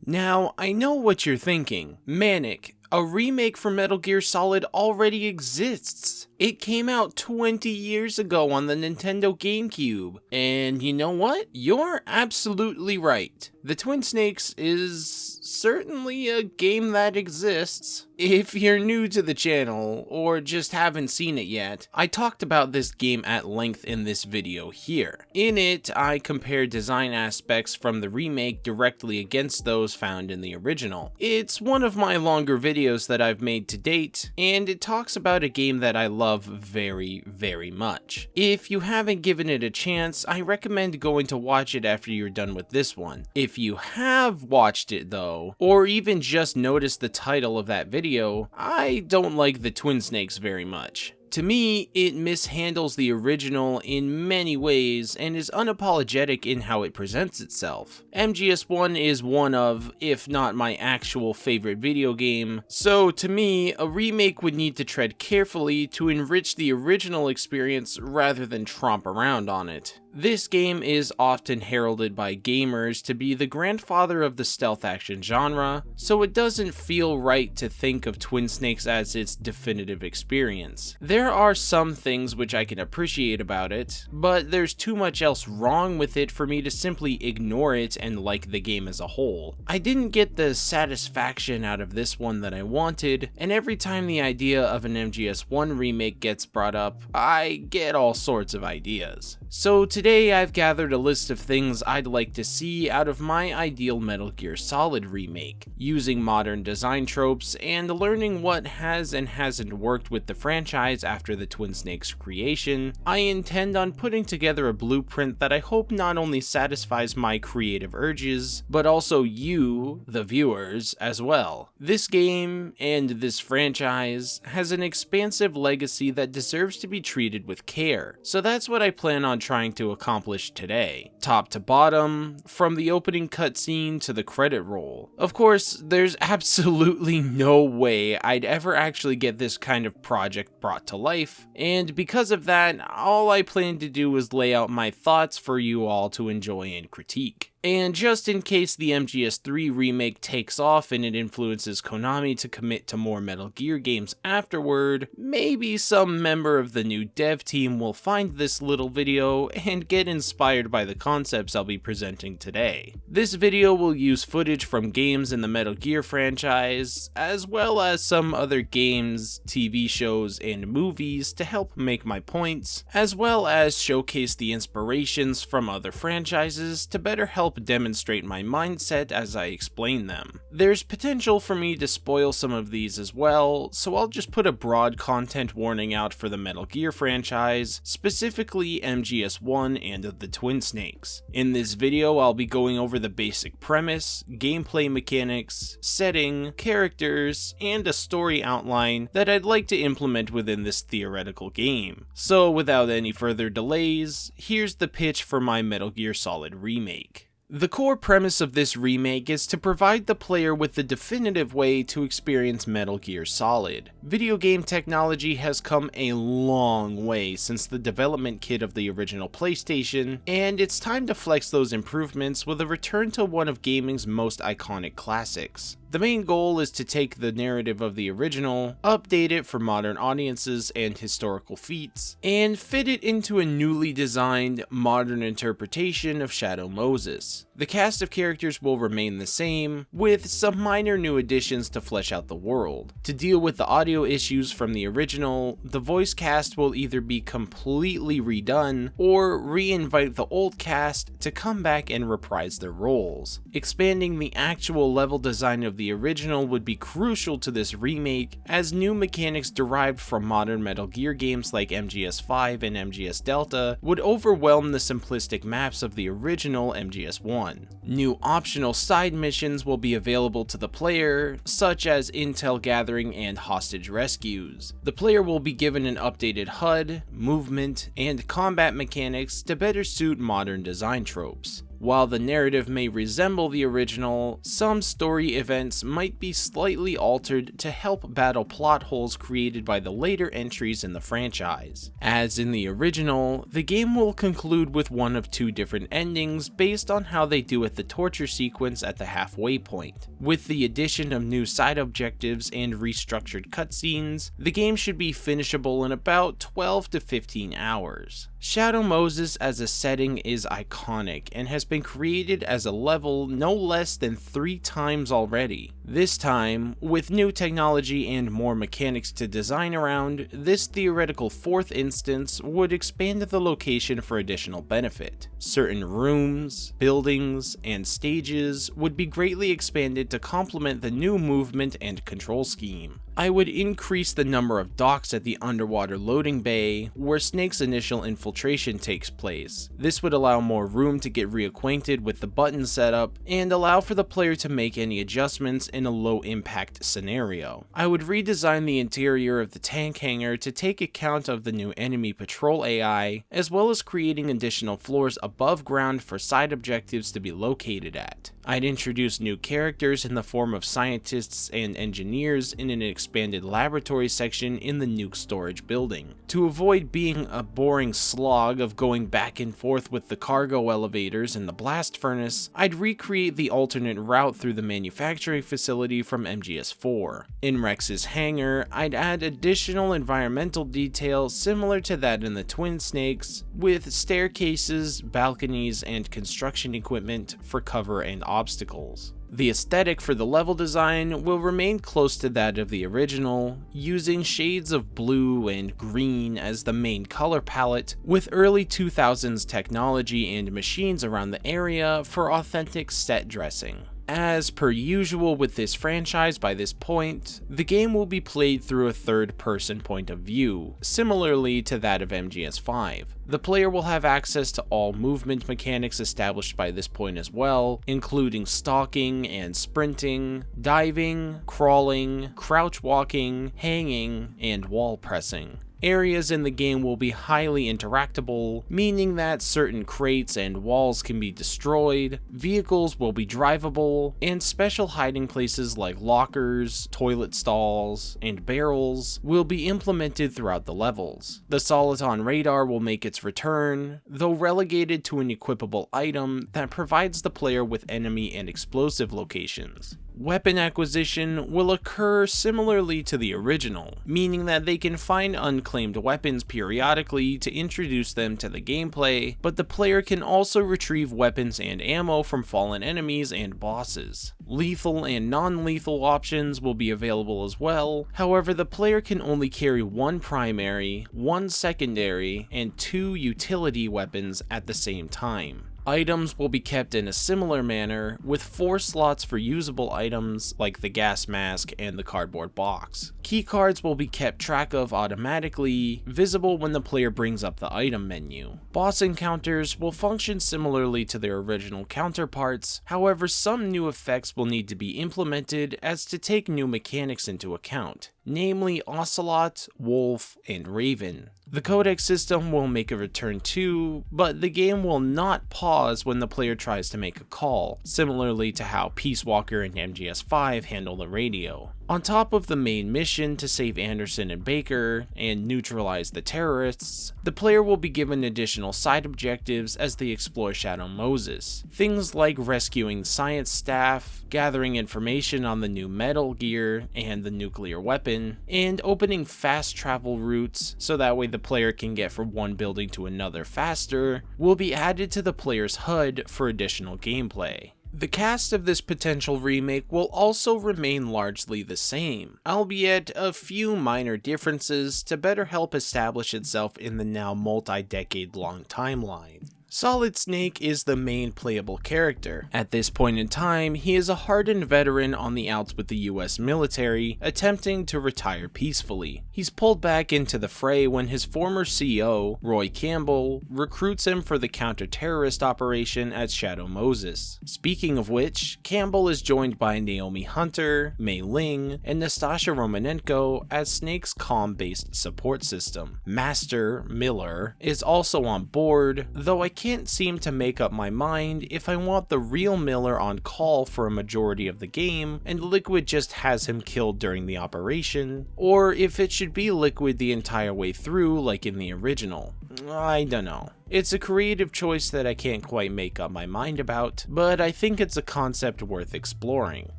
Now, I know what you're thinking. Manic, a remake for Metal Gear Solid already exists. It came out 20 years ago on the Nintendo GameCube. And you know what? You're absolutely right. The Twin Snakes is certainly a game that exists. If you're new to the channel, or just haven't seen it yet, I talked about this game at length in this video here. In it, I compared design aspects from the remake directly against those found in the original. It's one of my longer videos that I've made to date, and it talks about a game that I love very, very much. If you haven't given it a chance, I recommend going to watch it after you're done with this one. If you have watched it though, or even just noticed the title of that video, I don't like the Twin Snakes very much. To me, it mishandles the original in many ways and is unapologetic in how it presents itself. MGS1 is one of, if not my actual favorite video game, so to me, a remake would need to tread carefully to enrich the original experience rather than tromp around on it. This game is often heralded by gamers to be the grandfather of the stealth action genre, so it doesn't feel right to think of Twin Snakes as its definitive experience. There are some things which I can appreciate about it, but there's too much else wrong with it for me to simply ignore it and like the game as a whole. I didn't get the satisfaction out of this one that I wanted, and every time the idea of an MGS1 remake gets brought up, I get all sorts of ideas. So today I've gathered a list of things I'd like to see out of my ideal Metal Gear Solid remake, using modern design tropes and learning what has and hasn't worked with the franchise after the Twin Snakes creation. I intend on putting together a blueprint that I hope not only satisfies my creative urges, but also you, the viewers, as well. This game, and this franchise, has an expansive legacy that deserves to be treated with care, so that's what I plan on trying to accomplish today. Top to bottom, from the opening cutscene to the credit roll. Of course, there's absolutely no way I'd ever actually get this kind of project brought to life, and because of that, all I plan to do is lay out my thoughts for you all to enjoy and critique. And just in case the MGS3 remake takes off and it influences Konami to commit to more Metal Gear games afterward, maybe some member of the new dev team will find this little video and get inspired by the concepts I'll be presenting today. This video will use footage from games in the Metal Gear franchise, as well as some other games, TV shows, and movies to help make my points, as well as showcase the inspirations from other franchises to better help demonstrate my mindset as I explain them. There's potential for me to spoil some of these as well, so I'll just put a broad content warning out for the Metal Gear franchise, specifically MGS1 and the Twin Snakes. In this video, I'll be going over the basic premise, gameplay mechanics, setting, characters, and a story outline that I'd like to implement within this theoretical game. So without any further delays, here's the pitch for my Metal Gear Solid remake. The core premise of this remake is to provide the player with the definitive way to experience Metal Gear Solid. Video game technology has come a long way since the development kit of the original PlayStation, and it's time to flex those improvements with a return to one of gaming's most iconic classics. The main goal is to take the narrative of the original, update it for modern audiences and historical feats, and fit it into a newly designed, modern interpretation of Shadow Moses. The cast of characters will remain the same, with some minor new additions to flesh out the world. To deal with the audio issues from the original, the voice cast will either be completely redone, or re-invite the old cast to come back and reprise their roles. Expanding the actual level design of the original would be crucial to this remake, as new mechanics derived from modern Metal Gear games like MGS5 and MGS Delta would overwhelm the simplistic maps of the original MGS1. New optional side missions will be available to the player, such as intel gathering and hostage rescues. The player will be given an updated HUD, movement, and combat mechanics to better suit modern design tropes. While the narrative may resemble the original, some story events might be slightly altered to help battle plot holes created by the later entries in the franchise. As in the original, the game will conclude with one of two different endings based on how they do at the torture sequence at the halfway point. With the addition of new side objectives and restructured cutscenes, the game should be finishable in about 12 to 15 hours. Shadow Moses as a setting is iconic and has been created as a level no less than 3 times already. This time, with new technology and more mechanics to design around, this theoretical 4th instance would expand the location for additional benefit. Certain rooms, buildings, and stages would be greatly expanded to complement the new movement and control scheme. I would increase the number of docks at the underwater loading bay, where Snake's initial infiltration takes place. This would allow more room to get reacquainted with the button setup, and allow for the player to make any adjustments in a low impact scenario. I would redesign the interior of the tank hangar to take account of the new enemy patrol AI, as well as creating additional floors above ground for side objectives to be located at. I'd introduce new characters in the form of scientists and engineers in an expanded laboratory section in the nuke storage building. To avoid being a boring slog of going back and forth with the cargo elevators and the blast furnace, I'd recreate the alternate route through the manufacturing facility from MGS4. In Rex's hangar, I'd add additional environmental detail similar to that in the Twin Snakes, with staircases, balconies, and construction equipment for cover and obstacles. The aesthetic for the level design will remain close to that of the original, using shades of blue and green as the main color palette, with early 2000s technology and machines around the area for authentic set dressing. As per usual with this franchise by this point, the game will be played through a third-person point of view, similarly to that of MGS5. The player will have access to all movement mechanics established by this point as well, including stalking and sprinting, diving, crawling, crouch walking, hanging, and wall pressing. Areas in the game will be highly interactable, meaning that certain crates and walls can be destroyed, vehicles will be drivable, and special hiding places like lockers, toilet stalls, and barrels will be implemented throughout the levels. The Soliton radar will make its return, though relegated to an equipable item that provides the player with enemy and explosive locations. Weapon acquisition will occur similarly to the original, meaning that they can find unclaimed weapons periodically to introduce them to the gameplay, but the player can also retrieve weapons and ammo from fallen enemies and bosses. Lethal and non-lethal options will be available as well, however the player can only carry 1 primary, 1 secondary, and 2 utility weapons at the same time. Items will be kept in a similar manner, with 4 slots for usable items like the gas mask and the cardboard box. Keycards will be kept track of automatically, visible when the player brings up the item menu. Boss encounters will function similarly to their original counterparts, however some new effects will need to be implemented as to take new mechanics into account, namely Ocelot, Wolf, and Raven. The codec system will make a return too, but the game will not pause when the player tries to make a call, similarly to how Peace Walker and MGS5 handle the radio. On top of the main mission to save Anderson and Baker and neutralize the terrorists, the player will be given additional side objectives as they explore Shadow Moses. Things like rescuing science staff, gathering information on the new metal gear and the nuclear weapon, and opening fast travel routes so that way the player can get from one building to another faster, will be added to the player's HUD for additional gameplay. The cast of this potential remake will also remain largely the same, albeit a few minor differences to better help establish itself in the now multi-decade long timeline. Solid Snake is the main playable character. At this point in time, he is a hardened veteran on the outs with the US military, attempting to retire peacefully. He's pulled back into the fray when his former CO, Roy Campbell, recruits him for the counter-terrorist operation at Shadow Moses. Speaking of which, Campbell is joined by Naomi Hunter, Mei Ling, and Nastasha Romanenko as Snake's comm-based support system. Master, Miller, is also on board, though I can't seem to make up my mind if I want the real Miller on call for a majority of the game and Liquid just has him killed during the operation, or if it should be Liquid the entire way through like in the original. I don't know. It's a creative choice that I can't quite make up my mind about, but I think it's a concept worth exploring.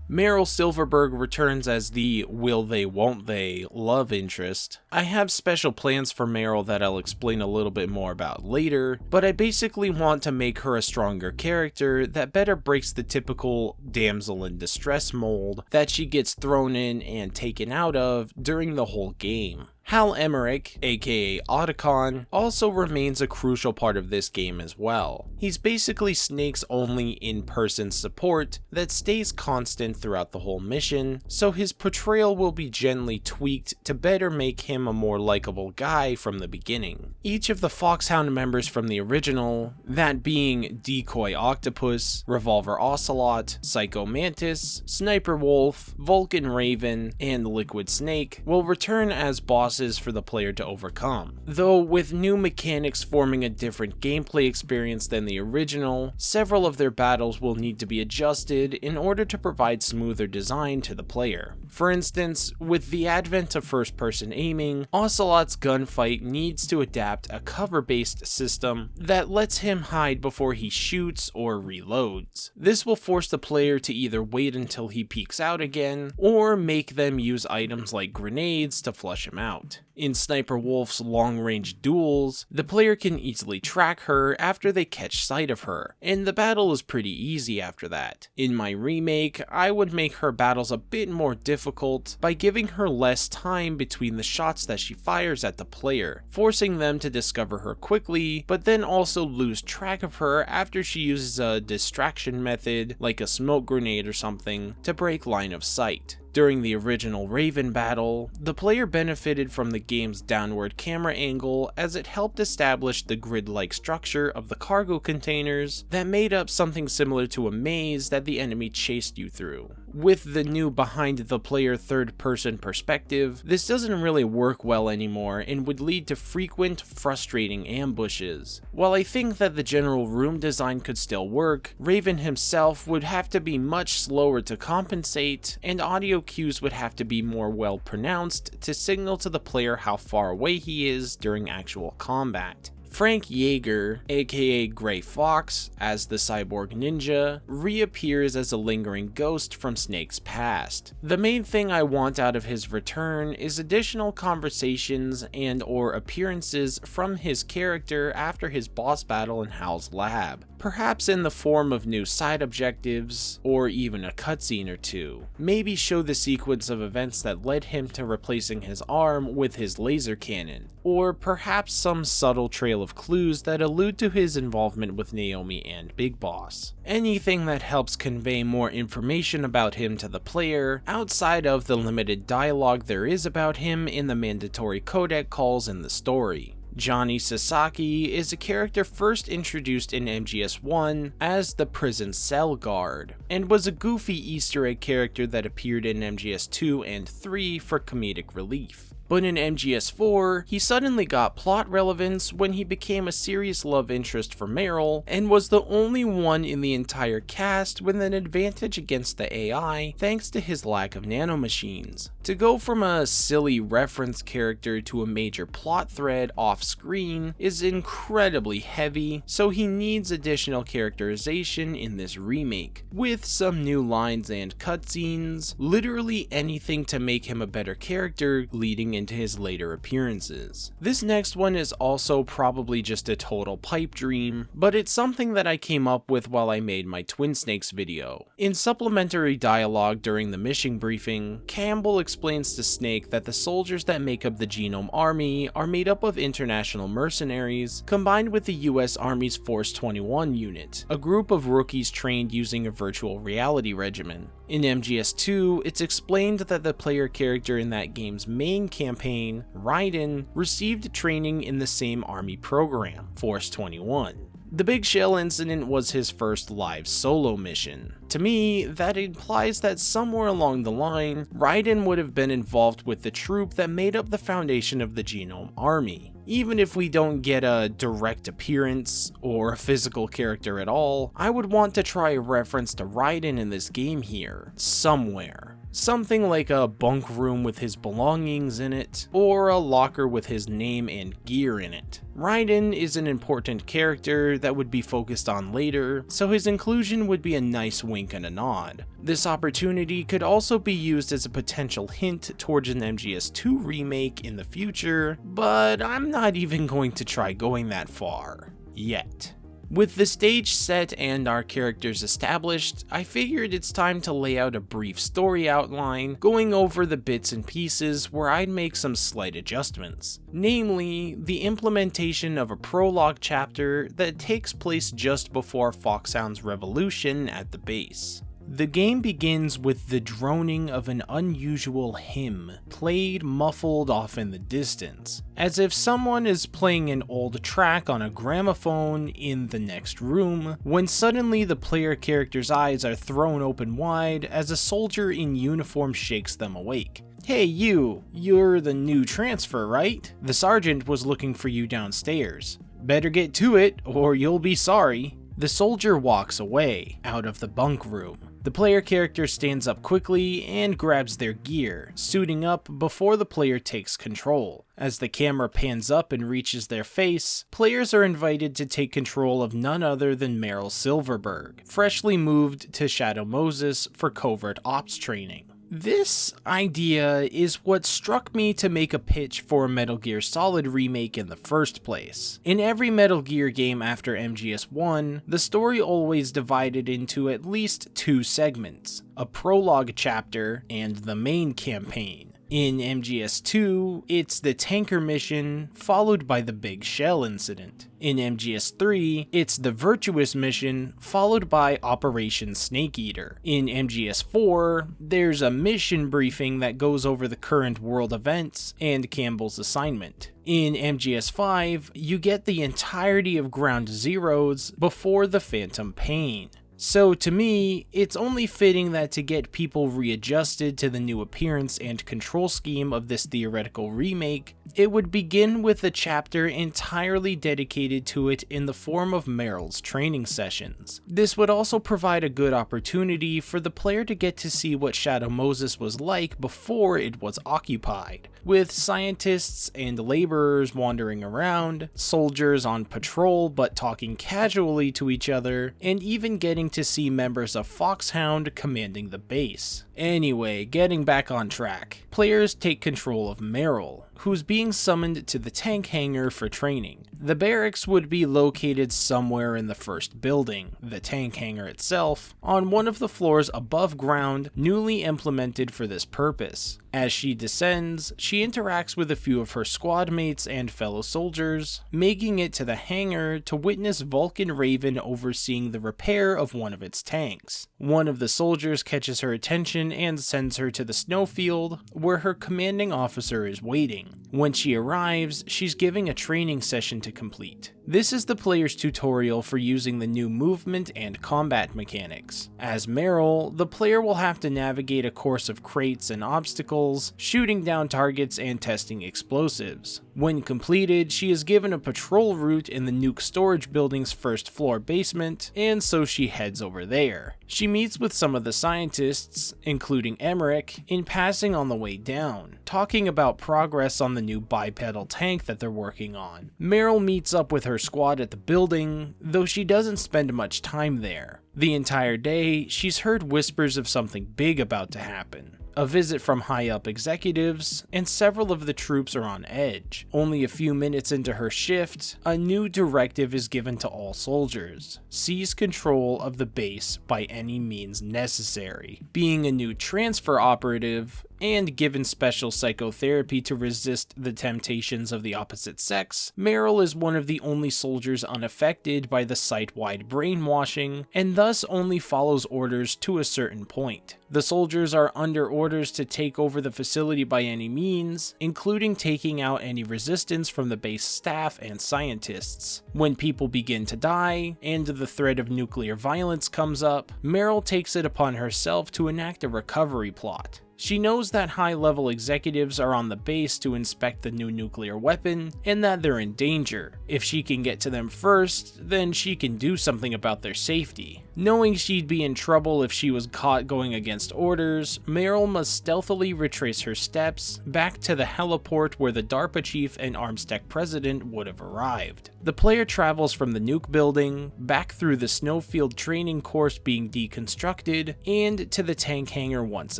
Meryl Silverberg returns as the will they won't they love interest. I have special plans for Meryl that I'll explain a little bit more about later, but I basically want to make her a stronger character that better breaks the typical damsel in distress mold that she gets thrown in and taken out of during the whole game. Hal Emmerich, aka Otacon, also remains a crucial part of this game as well. He's basically Snake's only in-person support that stays constant throughout the whole mission, so his portrayal will be gently tweaked to better make him a more likable guy from the beginning. Each of the Foxhound members from the original, that being Decoy Octopus, Revolver Ocelot, Psycho Mantis, Sniper Wolf, Vulcan Raven, and Liquid Snake, will return as bosses for the player to overcome. Though with new mechanics forming a different gameplay experience than the original, several of their battles will need to be adjusted in order to provide smoother design to the player. For instance, with the advent of first-person aiming, Ocelot's gunfight needs to adapt a cover-based system that lets him hide before he shoots or reloads. This will force the player to either wait until he peeks out again, or make them use items like grenades to flush him out. In Sniper Wolf's long-range duels, the player can easily track her after they catch sight of her, and the battle is pretty easy after that. In my remake, I would make her battles a bit more difficult by giving her less time between the shots that she fires at the player, forcing them to discover her quickly, but then also lose track of her after she uses a distraction method, like a smoke grenade or something, to break line of sight. During the original Raven battle, the player benefited from the game's downward camera angle as it helped establish the grid-like structure of the cargo containers that made up something similar to a maze that the enemy chased you through. With the new behind-the-player third-person perspective, this doesn't really work well anymore and would lead to frequent, frustrating ambushes. While I think that the general room design could still work, Raven himself would have to be much slower to compensate, and audio cues would have to be more well pronounced to signal to the player how far away he is during actual combat. Frank Yeager, aka Gray Fox, as the cyborg ninja, reappears as a lingering ghost from Snake's past. The main thing I want out of his return is additional conversations and or appearances from his character after his boss battle in Hal's lab, perhaps in the form of new side objectives, or even a cutscene or two. Maybe show the sequence of events that led him to replacing his arm with his laser cannon, or perhaps some subtle trail of clues that allude to his involvement with Naomi and Big Boss. Anything that helps convey more information about him to the player, outside of the limited dialogue there is about him in the mandatory codec calls in the story. Johnny Sasaki is a character first introduced in MGS1 as the prison cell guard, and was a goofy Easter egg character that appeared in MGS2 and 3 for comedic relief. But in MGS4, he suddenly got plot relevance when he became a serious love interest for Meryl, and was the only one in the entire cast with an advantage against the AI thanks to his lack of nanomachines. To go from a silly reference character to a major plot thread off screen is incredibly heavy, so he needs additional characterization in this remake, with some new lines and cutscenes, literally anything to make him a better character leading into his later appearances. This next one is also probably just a total pipe dream, but it's something that I came up with while I made my Twin Snakes video. In supplementary dialogue during the mission briefing, Campbell explains to Snake that the soldiers that make up the Genome Army are made up of international mercenaries combined with the US Army's Force 21 unit, a group of rookies trained using a virtual reality regimen. In MGS2, it's explained that the player character in that game's main campaign, Raiden, received training in the same army program, Force 21. The Big Shell incident was his first live solo mission. To me, that implies that somewhere along the line, Raiden would have been involved with the troop that made up the foundation of the Genome Army. Even if we don't get a direct appearance or a physical character at all, I would want to try a reference to Raiden in this game here, somewhere. Something like a bunk room with his belongings in it, or a locker with his name and gear in it. Raiden is an important character that would be focused on later, so his inclusion would be a nice wink and a nod. This opportunity could also be used as a potential hint towards an MGS2 remake in the future, but I'm not even going to try going that far. Yet. With the stage set and our characters established, I figured it's time to lay out a brief story outline, going over the bits and pieces where I'd make some slight adjustments. Namely, the implementation of a prologue chapter that takes place just before Foxhound's revolution at the base. The game begins with the droning of an unusual hymn, played muffled off in the distance, as if someone is playing an old track on a gramophone in the next room, when suddenly the player character's eyes are thrown open wide as a soldier in uniform shakes them awake. "Hey you're the new transfer, right? The sergeant was looking for you downstairs. Better get to it, or you'll be sorry." The soldier walks away, out of the bunk room. The player character stands up quickly and grabs their gear, suiting up before the player takes control. As the camera pans up and reaches their face, players are invited to take control of none other than Meryl Silverberg, freshly moved to Shadow Moses for covert ops training. This idea is what struck me to make a pitch for a Metal Gear Solid remake in the first place. In every Metal Gear game after MGS1, the story always divided into at least two segments, a prologue chapter and the main campaign. In MGS2, it's the tanker mission, followed by the Big Shell incident. In MGS3, it's the Virtuous mission, followed by Operation Snake Eater. In MGS4, there's a mission briefing that goes over the current world events and Campbell's assignment. In MGS5, you get the entirety of Ground Zeroes before the Phantom Pain. So to me, it's only fitting that to get people readjusted to the new appearance and control scheme of this theoretical remake, it would begin with a chapter entirely dedicated to it in the form of Meryl's training sessions. This would also provide a good opportunity for the player to get to see what Shadow Moses was like before it was occupied, with scientists and laborers wandering around, soldiers on patrol but talking casually to each other, and even getting to see members of Foxhound commanding the base. Anyway, getting back on track, players take control of Meryl, who's being summoned to the tank hangar for training. The barracks would be located somewhere in the first building, the tank hangar itself, on one of the floors above ground, newly implemented for this purpose. As she descends, she interacts with a few of her squad mates and fellow soldiers, making it to the hangar to witness Vulcan Raven overseeing the repair of one of its tanks. One of the soldiers catches her attention and sends her to the snowfield, where her commanding officer is waiting. When she arrives, she's giving a training session to complete. This is the player's tutorial for using the new movement and combat mechanics. As Meryl, the player will have to navigate a course of crates and obstacles, shooting down targets and testing explosives. When completed, she is given a patrol route in the nuke storage building's first floor basement, and so she heads over there. She meets with some of the scientists, including Emmerich, in passing on the way down, talking about progress on the new bipedal tank that they're working on. Meryl meets up with her squad at the building, though she doesn't spend much time there. The entire day, she's heard whispers of something big about to happen. A visit from high-up executives, and several of the troops are on edge. Only a few minutes into her shift, a new directive is given to all soldiers: seize control of the base by any means necessary. Being a new transfer operative, and given special psychotherapy to resist the temptations of the opposite sex, Meryl is one of the only soldiers unaffected by the site-wide brainwashing, and thus only follows orders to a certain point. The soldiers are under orders to take over the facility by any means, including taking out any resistance from the base staff and scientists. When people begin to die, and the threat of nuclear violence comes up, Meryl takes it upon herself to enact a recovery plot. She knows that high-level executives are on the base to inspect the new nuclear weapon, and that they're in danger. If she can get to them first, then she can do something about their safety. Knowing she'd be in trouble if she was caught going against orders, Meryl must stealthily retrace her steps back to the heliport where the DARPA chief and Armstec president would have arrived. The player travels from the nuke building, back through the snowfield training course being deconstructed, and to the tank hangar once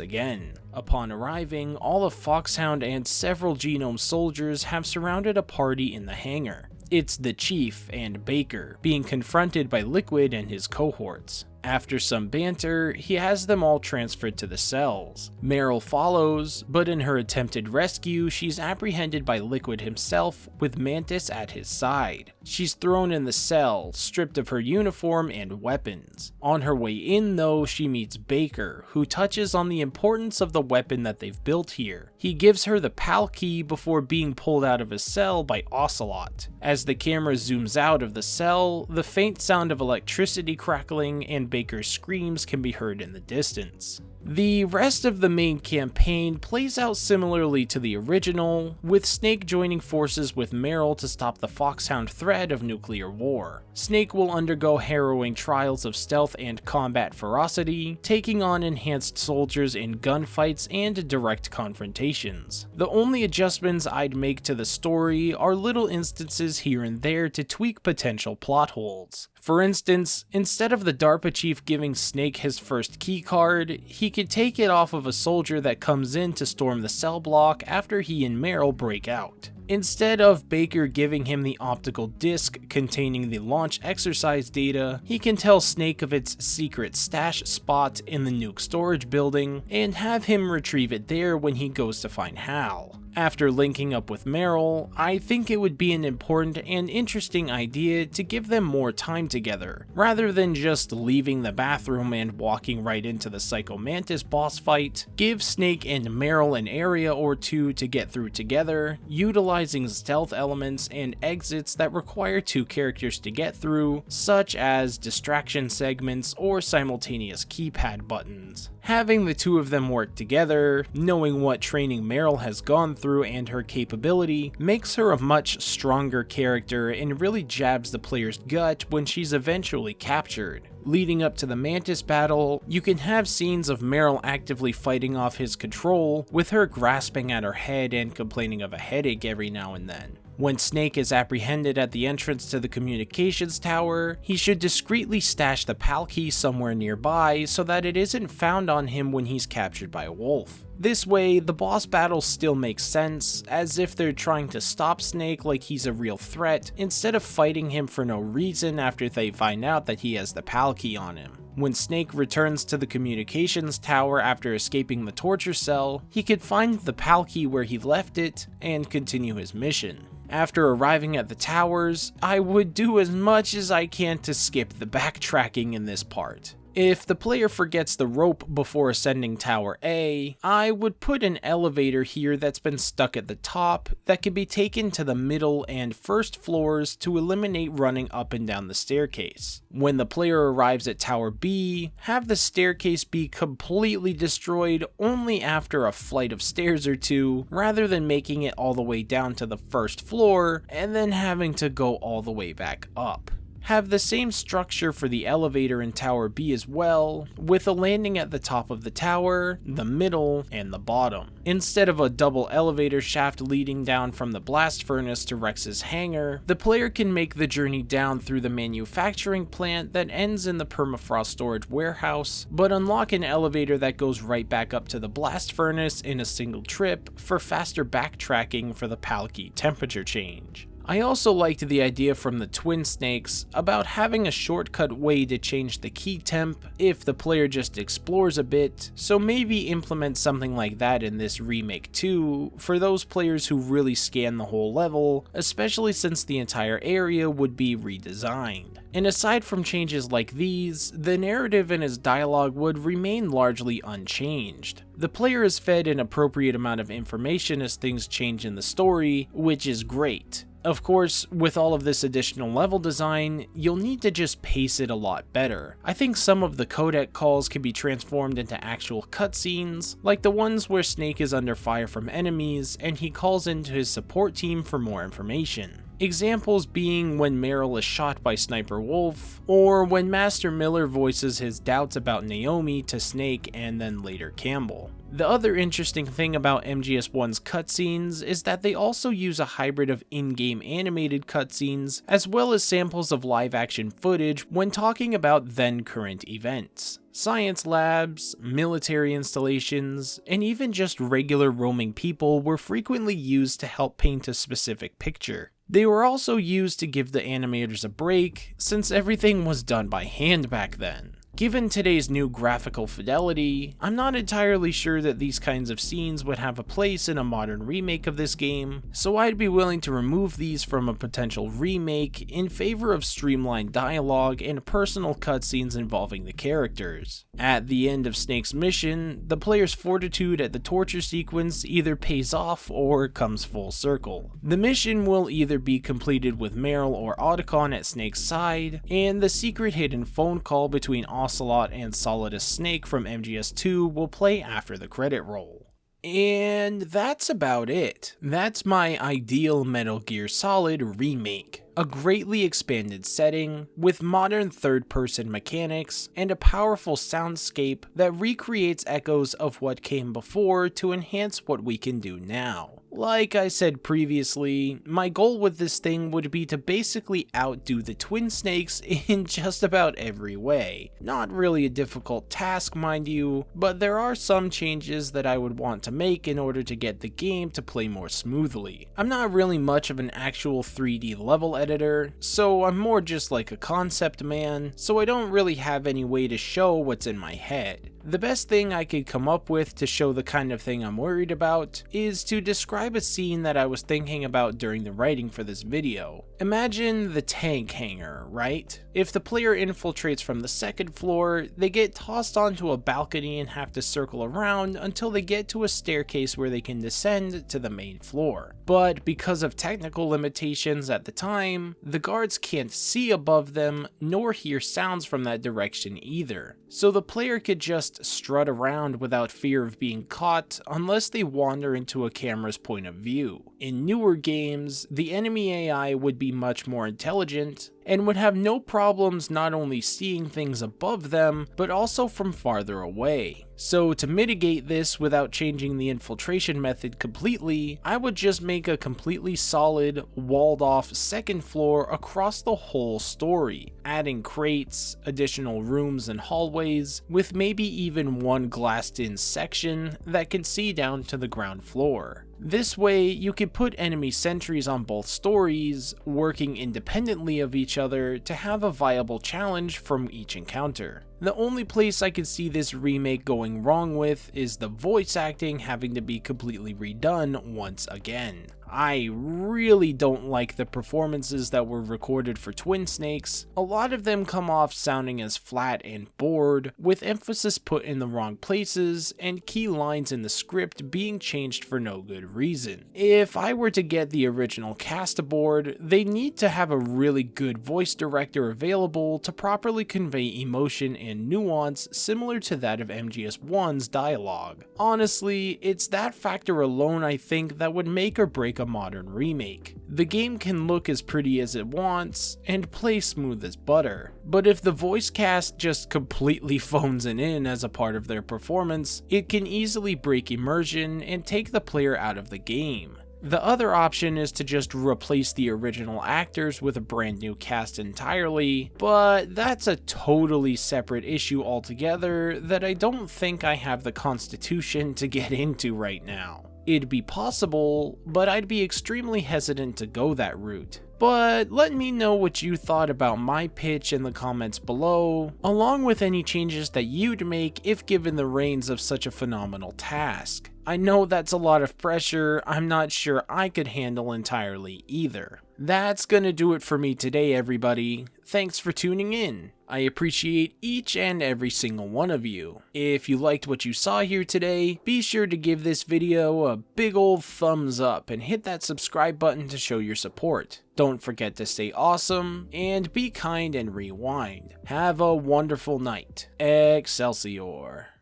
again. Upon arriving, all of Foxhound and several Genome soldiers have surrounded a party in the hangar. It's the Chief and Baker, being confronted by Liquid and his cohorts. After some banter, he has them all transferred to the cells. Meryl follows, but in her attempted rescue, she's apprehended by Liquid himself, with Mantis at his side. She's thrown in the cell, stripped of her uniform and weapons. On her way in though, she meets Baker, who touches on the importance of the weapon that they've built here. He gives her the PAL key before being pulled out of his cell by Ocelot. As the camera zooms out of the cell, the faint sound of electricity crackling and Baker's screams can be heard in the distance. The rest of the main campaign plays out similarly to the original, with Snake joining forces with Meryl to stop the Foxhound threat of nuclear war. Snake will undergo harrowing trials of stealth and combat ferocity, taking on enhanced soldiers in gunfights and direct confrontations. The only adjustments I'd make to the story are little instances here and there to tweak potential plot holes. For instance, instead of the DARPA chief giving Snake his first keycard, he could take it off of a soldier that comes in to storm the cell block after he and Meryl break out. Instead of Baker giving him the optical disc containing the launch exercise data, he can tell Snake of its secret stash spot in the nuke storage building and have him retrieve it there when he goes to find Hal. After linking up with Meryl, I think it would be an important and interesting idea to give them more time together, rather than just leaving the bathroom and walking right into the Psycho Mantis boss fight. Give Snake and Meryl an area or two to get through together, utilizing stealth elements and exits that require two characters to get through, such as distraction segments or simultaneous keypad buttons. Having the two of them work together, knowing what training Meryl has gone through and her capability, makes her a much stronger character and really jabs the player's gut when she's eventually captured. Leading up to the Mantis battle, you can have scenes of Meryl actively fighting off his control, with her grasping at her head and complaining of a headache every now and then. When Snake is apprehended at the entrance to the communications tower, he should discreetly stash the PAL key somewhere nearby so that it isn't found on him when he's captured by a wolf. This way, the boss battles still make sense, as if they're trying to stop Snake like he's a real threat, instead of fighting him for no reason after they find out that he has the PAL key on him. When Snake returns to the communications tower after escaping the torture cell, he could find the PAL key where he left it and continue his mission. After arriving at the towers, I would do as much as I can to skip the backtracking in this part. If the player forgets the rope before ascending Tower A, I would put an elevator here that's been stuck at the top that could be taken to the middle and first floors to eliminate running up and down the staircase. When the player arrives at Tower B, have the staircase be completely destroyed only after a flight of stairs or two, rather than making it all the way down to the first floor and then having to go all the way back up. Have the same structure for the elevator in Tower B as well, with a landing at the top of the tower, the middle, and the bottom. Instead of a double elevator shaft leading down from the blast furnace to Rex's hangar, the player can make the journey down through the manufacturing plant that ends in the permafrost storage warehouse, but unlock an elevator that goes right back up to the blast furnace in a single trip for faster backtracking for the PAL key temperature change. I also liked the idea from the Twin Snakes about having a shortcut way to change the key temp if the player just explores a bit, so maybe implement something like that in this remake too, for those players who really scan the whole level, especially since the entire area would be redesigned. And aside from changes like these, the narrative and its dialogue would remain largely unchanged. The player is fed an appropriate amount of information as things change in the story, which is great. Of course, with all of this additional level design, you'll need to just pace it a lot better. I think some of the codec calls can be transformed into actual cutscenes, like the ones where Snake is under fire from enemies and he calls into his support team for more information. Examples being when Meryl is shot by Sniper Wolf, or when Master Miller voices his doubts about Naomi to Snake and then later Campbell. The other interesting thing about MGS1's cutscenes is that they also use a hybrid of in-game animated cutscenes as well as samples of live-action footage when talking about then-current events. Science labs, military installations, and even just regular roaming people were frequently used to help paint a specific picture. They were also used to give the animators a break, since everything was done by hand back then. Given today's new graphical fidelity, I'm not entirely sure that these kinds of scenes would have a place in a modern remake of this game, so I'd be willing to remove these from a potential remake in favor of streamlined dialogue and personal cutscenes involving the characters. At the end of Snake's mission, the player's fortitude at the torture sequence either pays off or comes full circle. The mission will either be completed with Meryl or Otacon at Snake's side, and the secret hidden phone call between Ocelot and Solidus Snake from MGS2 will play after the credit roll. And that's about it. That's my ideal Metal Gear Solid remake. A greatly expanded setting, with modern third-person mechanics, and a powerful soundscape that recreates echoes of what came before to enhance what we can do now. Like I said previously, my goal with this thing would be to basically outdo the Twin Snakes in just about every way. Not really a difficult task, mind you, but there are some changes that I would want to make in order to get the game to play more smoothly. I'm not really much of an actual 3D level editor, so I'm more just like a concept man, so I don't really have any way to show what's in my head. The best thing I could come up with to show the kind of thing I'm worried about is to describe a scene that I was thinking about during the writing for this video. Imagine the tank hangar, right? If the player infiltrates from the second floor, they get tossed onto a balcony and have to circle around until they get to a staircase where they can descend to the main floor. But because of technical limitations at the time, the guards can't see above them nor hear sounds from that direction either. So the player could just strut around without fear of being caught unless they wander into a camera's point of view. In newer games, the enemy AI would be much more intelligent and would have no problems not only seeing things above them, but also from farther away. So to mitigate this without changing the infiltration method completely, I would just make a completely solid, walled off second floor across the whole story, adding crates, additional rooms and hallways, with maybe even one glassed in section that can see down to the ground floor. This way, you could put enemy sentries on both stories, working independently of each other to have a viable challenge from each encounter. The only place I could see this remake going wrong with is the voice acting having to be completely redone once again. I really don't like the performances that were recorded for Twin Snakes. A lot of them come off sounding as flat and bored, with emphasis put in the wrong places and key lines in the script being changed for no good reason. If I were to get the original cast aboard, they need to have a really good voice director available to properly convey emotion and nuance similar to that of MGS1's dialogue. Honestly, it's that factor alone I think that would make or break a modern remake. The game can look as pretty as it wants and play smooth as butter, but if the voice cast just completely phones it in as a part of their performance, it can easily break immersion and take the player out of the game. The other option is to just replace the original actors with a brand new cast entirely, but that's a totally separate issue altogether that I don't think I have the constitution to get into right now. It'd be possible, but I'd be extremely hesitant to go that route. But let me know what you thought about my pitch in the comments below, along with any changes that you'd make if given the reins of such a phenomenal task. I know that's a lot of pressure I'm not sure I could handle entirely either. That's gonna do it for me today, everybody. Thanks for tuning in. I appreciate each and every single one of you. If you liked what you saw here today, be sure to give this video a big old thumbs up and hit that subscribe button to show your support. Don't forget to stay awesome, and be kind and rewind. Have a wonderful night. Excelsior.